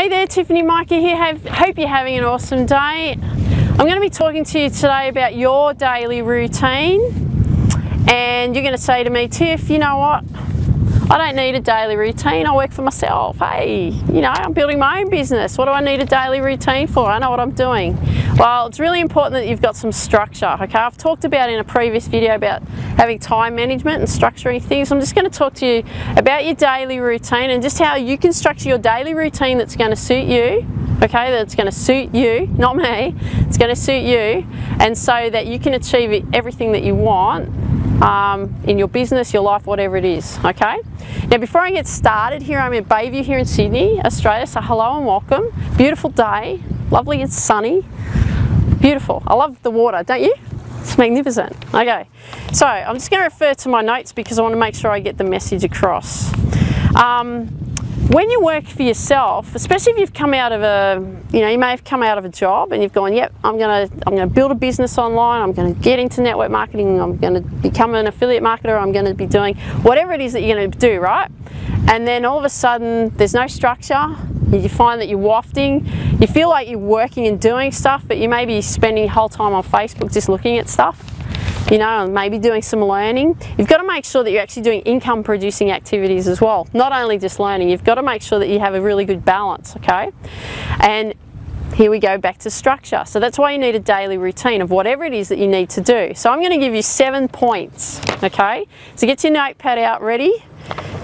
Hey there, Tiffany, Mika here. Hope you're having an awesome day. I'm going to be talking to you today about your daily routine, and you're going to say to me, Tiff, you know what? I don't need a daily routine. I work for myself. Hey, you know, I'm building my own business. What do I need a daily routine for? I know what I'm doing. Well, it's really important that you've got some structure, okay? I've talked about in a previous video about having time management and structuring things. I'm just going to talk to you about your daily routine and just how you can structure your daily routine that's going to suit you, okay? That's going to suit you, not me. It's going to suit you, and so that you can achieve everything that you want in your business, your life, whatever it is, okay? Now, before I get started, here I'm in Bayview here in Sydney, Australia, so hello and welcome. Beautiful day, lovely and sunny, beautiful. I love the water, don't you? It's magnificent. Okay, so I'm just going to refer to my notes because I want to make sure I get the message across. When you work for yourself, especially if you've come out of you may have come out of a job and you've gone, yep, I'm gonna build a business online, I'm gonna get into network marketing, I'm gonna become an affiliate marketer, I'm gonna be doing whatever it is that you're gonna do, right? And then all of a sudden there's no structure, you find that you're wafting, you feel like you're working and doing stuff, but you may be spending your whole time on Facebook just looking at stuff, you know, and maybe doing some learning. You've got to make sure that you're actually doing income producing activities as well, not only just learning. You've got to make sure that you have a really good balance, okay? And here we go back to structure. So that's why you need a daily routine of whatever it is that you need to do. So I'm going to give you 7 points, okay? So get your notepad out ready.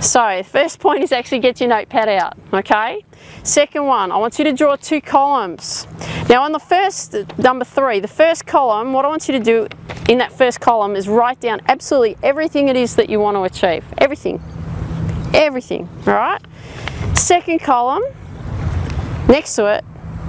So the first point is actually get your notepad out, okay? Second one, I want you to draw 2 columns. Now on the first, number 3, the first column, what I want you to do in that first column is write down absolutely everything it is that you want to achieve. Everything. Everything, all right? Second column, next to it,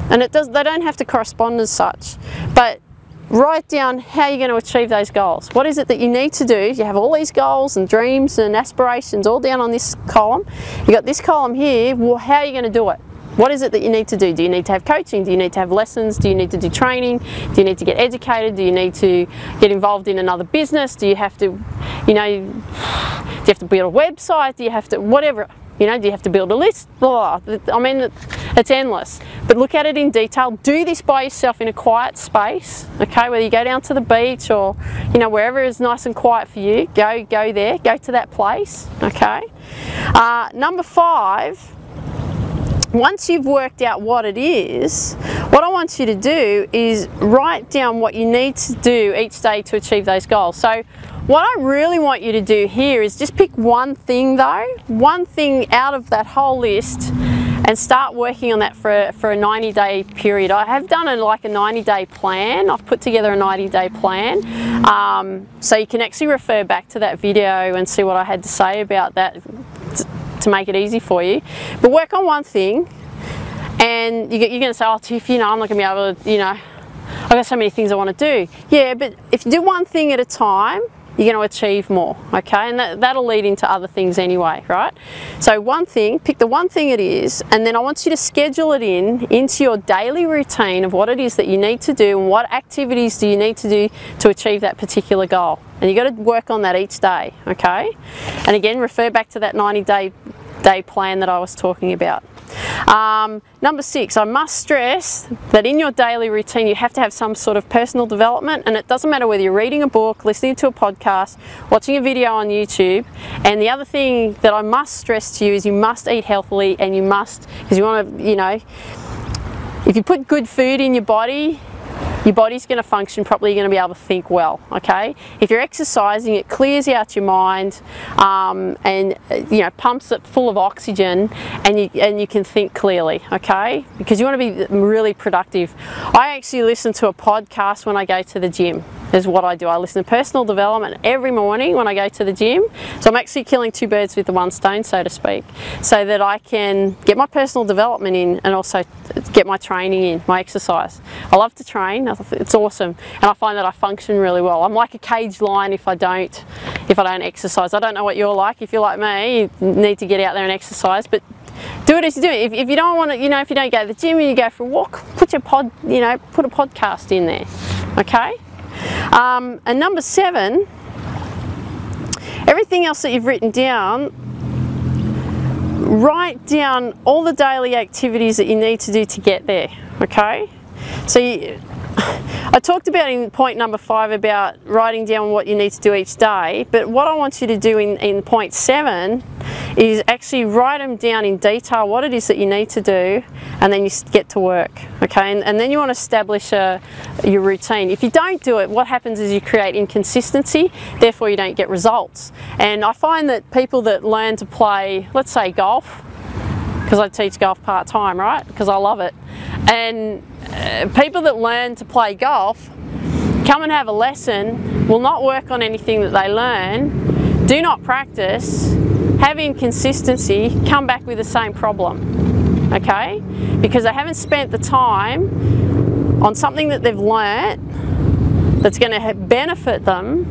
and they don't have to correspond as such, but write down how you're going to achieve those goals. What is it that you need to do? You have all these goals and dreams and aspirations all down on this column. You've got this column here. Well, how are you going to do it? What is it that you need to do? Do you need to have coaching? Do you need to have lessons? Do you need to do training? Do you need to get educated? Do you need to get involved in another business? Do you have to, you know, do you have to build a website? Do you have to, whatever, you know, do you have to build a list? Blah, blah. I mean, it's endless. But look at it in detail. Do this by yourself in a quiet space, okay? Whether you go down to the beach or, you know, wherever is nice and quiet for you, go there, go to that place, okay? Number 5, once you've worked out what it is, what I want you to do is write down what you need to do each day to achieve those goals. So what I really want you to do here is just pick one thing though, one thing out of that whole list, and start working on that for a 90-day period. I have done like a 90-day plan. I've put together a 90-day plan. So you can actually refer back to that video and see what I had to say about that to make it easy for you. But work on one thing, and you're going to say, oh Tiff, you know, I'm not going to be able to, you know, I've got so many things I want to do. Yeah, but if you do one thing at a time, you're going to achieve more, okay? And that'll lead into other things anyway, right? So one thing, pick the one thing it is, and then I want you to schedule it into your daily routine of what it is that you need to do and what activities do you need to do to achieve that particular goal. And you've got to work on that each day, okay? And again, refer back to that 90-day plan that I was talking about. Number 6, I must stress that in your daily routine you have to have some sort of personal development, and it doesn't matter whether you're reading a book, listening to a podcast, watching a video on YouTube. And the other thing that I must stress to you is you must eat healthily, and you must, because you want to, you know, if you put good food in your body's going to function properly, you're going to be able to think well, okay? If you're exercising, it clears out your mind and, you know, pumps it full of oxygen, and you can think clearly, okay? Because you want to be really productive. I actually listen to a podcast when I go to the gym. Is what I do. I listen to personal development every morning when I go to the gym. So I'm actually killing 2 birds with the 1 stone, so to speak, so that I can get my personal development in and also get my training in, my exercise. I love to train. It's awesome, and I find that I function really well. I'm like a caged lion if I don't exercise. I don't know what you're like. If you're like me, you need to get out there and exercise, but do it as you do it. If you don't want to, you know, if you don't go to the gym and you go for a walk, put a podcast in there, okay? And number 7, everything else that you've written down, write down all the daily activities that you need to do to get there, okay? So I talked about in point number 5 about writing down what you need to do each day, but what I want you to do in point 7 is actually write them down in detail, what it is that you need to do, and then you get to work, okay? And then you want to establish your routine. If you don't do it, what happens is you create inconsistency, therefore you don't get results. And I find that people that learn to play, let's say golf, because I teach golf part-time, right? Because I love it. And people that learn to play golf come and have a lesson, will not work on anything that they learn, do not practice, have inconsistency, come back with the same problem, okay? Because they haven't spent the time on something that they've learnt that's going to benefit them,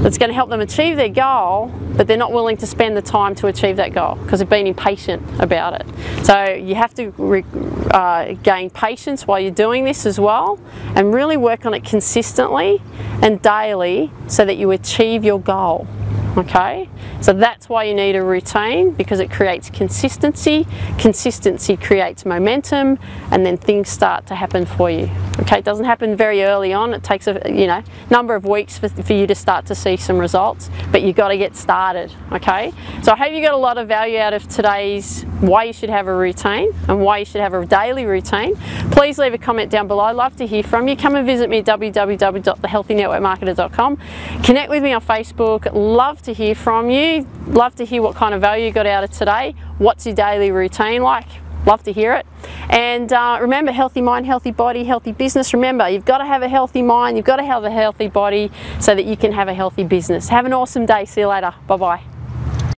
that's going to help them achieve their goal, but they're not willing to spend the time to achieve that goal because they've been impatient about it. So you have to gain patience while you're doing this as well, and really work on it consistently and daily so that you achieve your goal. Okay, so that's why you need a routine, because it creates consistency. Consistency creates momentum, and then things start to happen for you. Okay, it doesn't happen very early on. It takes a number of weeks for you to start to see some results, but you've got to get started. Okay, so I hope you got a lot of value out of today's why you should have a routine and why you should have a daily routine. Please leave a comment down below. I'd love to hear from you. Come and visit me at www.thehealthynetworkmarketer.com. Connect with me on Facebook. Love to hear from you. Love to hear what kind of value you got out of today. What's your daily routine like? Love to hear it. And remember, healthy mind, healthy body, healthy business. Remember, you've got to have a healthy mind, you've got to have a healthy body so that you can have a healthy business. Have an awesome day. See you later. Bye-bye.